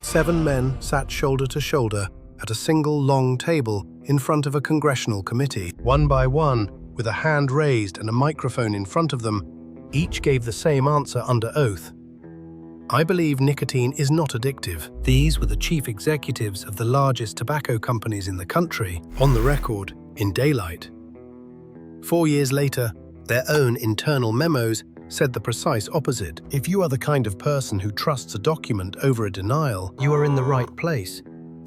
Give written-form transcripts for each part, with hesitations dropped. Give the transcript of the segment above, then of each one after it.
7 men sat shoulder to shoulder at a single long table in front of a congressional committee. One by one, with a hand raised and a microphone in front of them, each gave the same answer under oath. I believe nicotine is not addictive. These were the chief executives of the largest tobacco companies in the country, on the record, in daylight. 4 years later, their own internal memos said the precise opposite. If you are the kind of person who trusts a document over a denial, you are in the right place.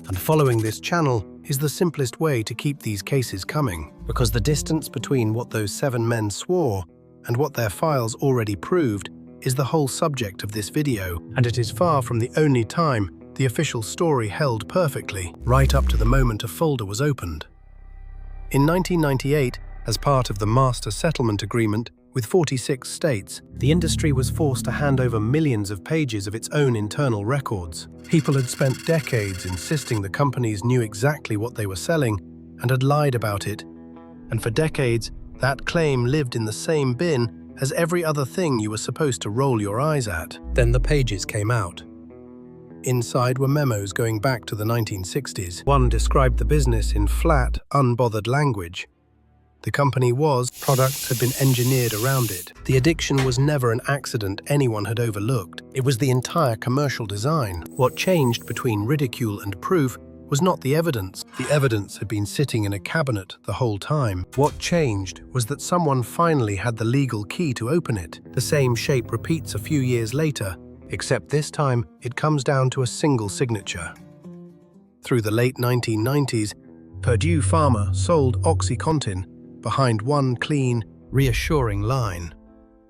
And following this channel is the simplest way to keep these cases coming, because the distance between what those 7 men swore and what their files already proved is the whole subject of this video, and it is far from the only time the official story held perfectly, right up to the moment a folder was opened. In 1998, as part of the Master Settlement Agreement with 46 states, the industry was forced to hand over millions of pages of its own internal records. People had spent decades insisting the companies knew exactly what they were selling and had lied about it. And for decades, that claim lived in the same bin as every other thing you were supposed to roll your eyes at. Then the pages came out. Inside were memos going back to the 1960s. One described the business in flat, unbothered language. The company products had been engineered around it. The addiction was never an accident anyone had overlooked. It was the entire commercial design. What changed between ridicule and proof was not the evidence. The evidence had been sitting in a cabinet the whole time. What changed was that someone finally had the legal key to open it. The same shape repeats a few years later, except this time it comes down to a single signature. Through the late 1990s, Purdue Pharma sold OxyContin behind one clean, reassuring line.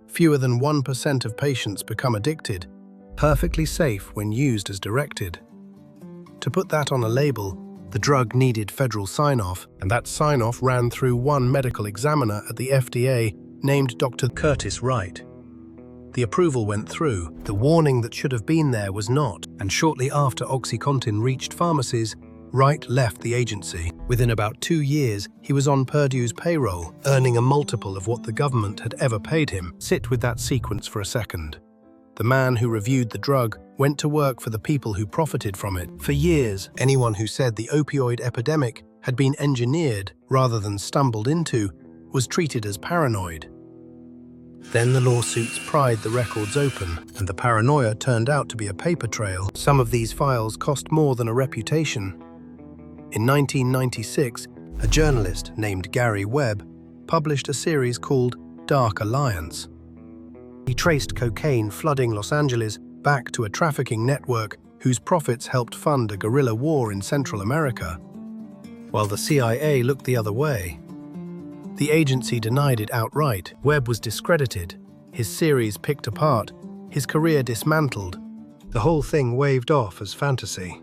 Fewer than 1% of patients become addicted, perfectly safe when used as directed. To put that on a label, the drug needed federal sign-off, and that sign-off ran through one medical examiner at the FDA named Dr. Curtis Wright. The approval went through. The warning that should have been there was not, and shortly after OxyContin reached pharmacies, Wright left the agency. Within about 2 years, he was on Purdue's payroll, earning a multiple of what the government had ever paid him. Sit with that sequence for a second. The man who reviewed the drug went to work for the people who profited from it. For years, anyone who said the opioid epidemic had been engineered rather than stumbled into was treated as paranoid. Then the lawsuits pried the records open, and the paranoia turned out to be a paper trail. Some of these files cost more than a reputation. In 1996, a journalist named Gary Webb published a series called Dark Alliance. He traced cocaine flooding Los Angeles back to a trafficking network whose profits helped fund a guerrilla war in Central America, while the CIA looked the other way. The agency denied it outright. Webb was discredited, his series picked apart, his career dismantled. The whole thing waved off as fantasy.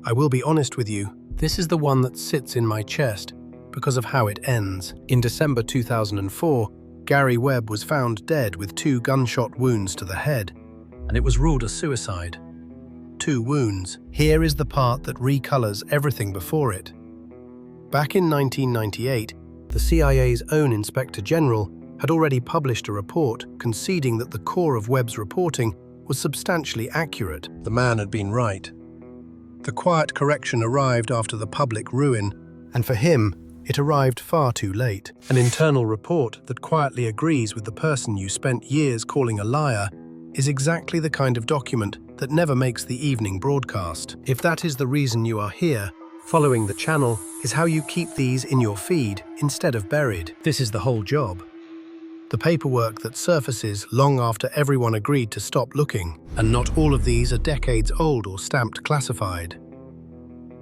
I will be honest with you, this is the one that sits in my chest because of how it ends. In December 2004, Gary Webb was found dead with 2 gunshot wounds to the head, and it was ruled a suicide. 2 wounds. Here is the part that recolors everything before it. Back in 1998, the CIA's own Inspector General had already published a report conceding that the core of Webb's reporting was substantially accurate. The man had been right. The quiet correction arrived after the public ruin, and for him, it arrived far too late. An internal report that quietly agrees with the person you spent years calling a liar is exactly the kind of document that never makes the evening broadcast. If that is the reason you are here, following the channel is how you keep these in your feed instead of buried. This is the whole job. The paperwork that surfaces long after everyone agreed to stop looking, and not all of these are decades old or stamped classified.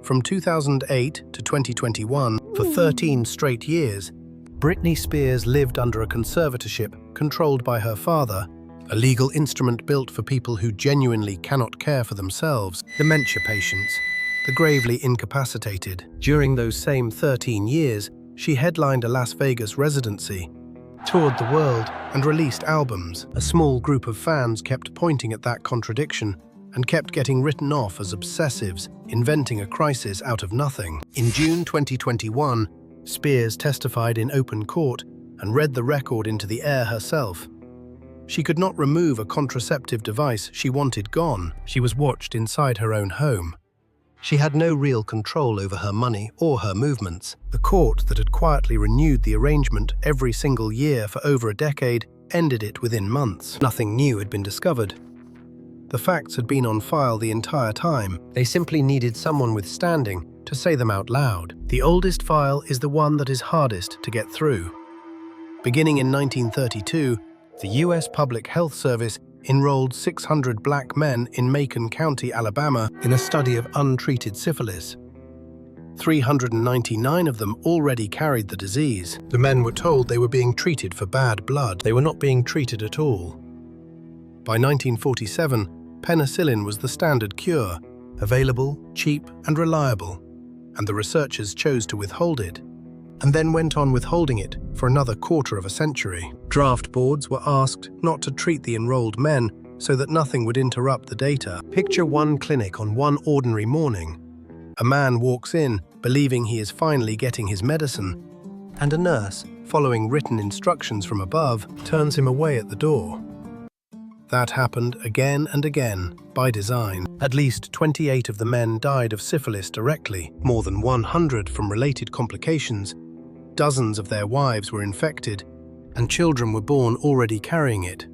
From 2008 to 2021, for 13 straight years, Britney Spears lived under a conservatorship controlled by her father, a legal instrument built for people who genuinely cannot care for themselves, dementia patients, the gravely incapacitated. During those same 13 years, she headlined a Las Vegas residency, toured the world, and released albums. A small group of fans kept pointing at that contradiction and kept getting written off as obsessives, inventing a crisis out of nothing. In June 2021, Spears testified in open court and read the record into the air herself. She could not remove a contraceptive device she wanted gone. She was watched inside her own home. She had no real control over her money or her movements. The court that had quietly renewed the arrangement every single year for over a decade ended it within months. Nothing new had been discovered. The facts had been on file the entire time. They simply needed someone with standing to say them out loud. The oldest file is the one that is hardest to get through. Beginning in 1932, the U.S. Public Health Service enrolled 600 black men in Macon County, Alabama, in a study of untreated syphilis. 399 of them already carried the disease. The men were told they were being treated for bad blood. They were not being treated at all. By 1947, penicillin was the standard cure, available, cheap, and reliable, and the researchers chose to withhold it, and then went on withholding it for another quarter of a century. Draft boards were asked not to treat the enrolled men so that nothing would interrupt the data. Picture one clinic on one ordinary morning. A man walks in, believing he is finally getting his medicine, and a nurse, following written instructions from above, turns him away at the door. That happened again and again, by design. At least 28 of the men died of syphilis directly, more than 100 from related complications. Dozens of their wives were infected, and children were born already carrying it.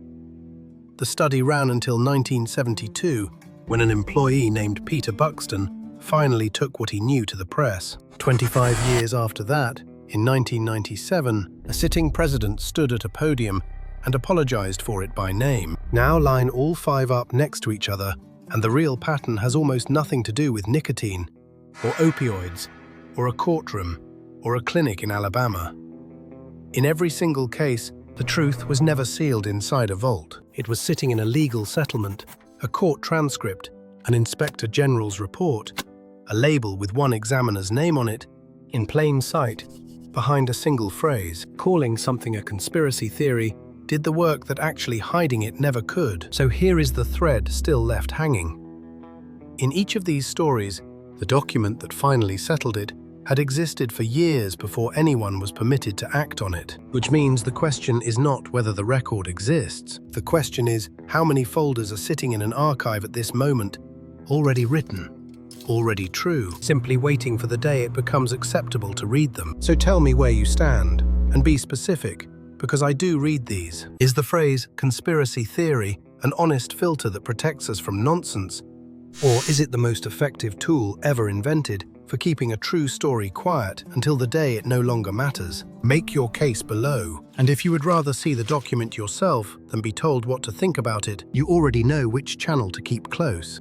The study ran until 1972, when an employee named Peter Buxton finally took what he knew to the press. 25 years after that, in 1997, a sitting president stood at a podium and apologized for it by name. Now line all 5 up next to each other, and the real pattern has almost nothing to do with nicotine, or opioids, or a courtroom, or a clinic in Alabama. In every single case, the truth was never sealed inside a vault. It was sitting in a legal settlement, a court transcript, an inspector general's report, a label with one examiner's name on it, in plain sight, behind a single phrase. Calling something a conspiracy theory did the work that actually hiding it never could. So here is the thread still left hanging. In each of these stories, the document that finally settled it had existed for years before anyone was permitted to act on it. Which means the question is not whether the record exists. The question is how many folders are sitting in an archive at this moment, already written, already true, simply waiting for the day it becomes acceptable to read them. So tell me where you stand, and be specific, because I do read these. Is the phrase conspiracy theory an honest filter that protects us from nonsense? Or is it the most effective tool ever invented for keeping a true story quiet until the day it no longer matters? Make your case below. And if you would rather see the document yourself than be told what to think about it, you already know which channel to keep close.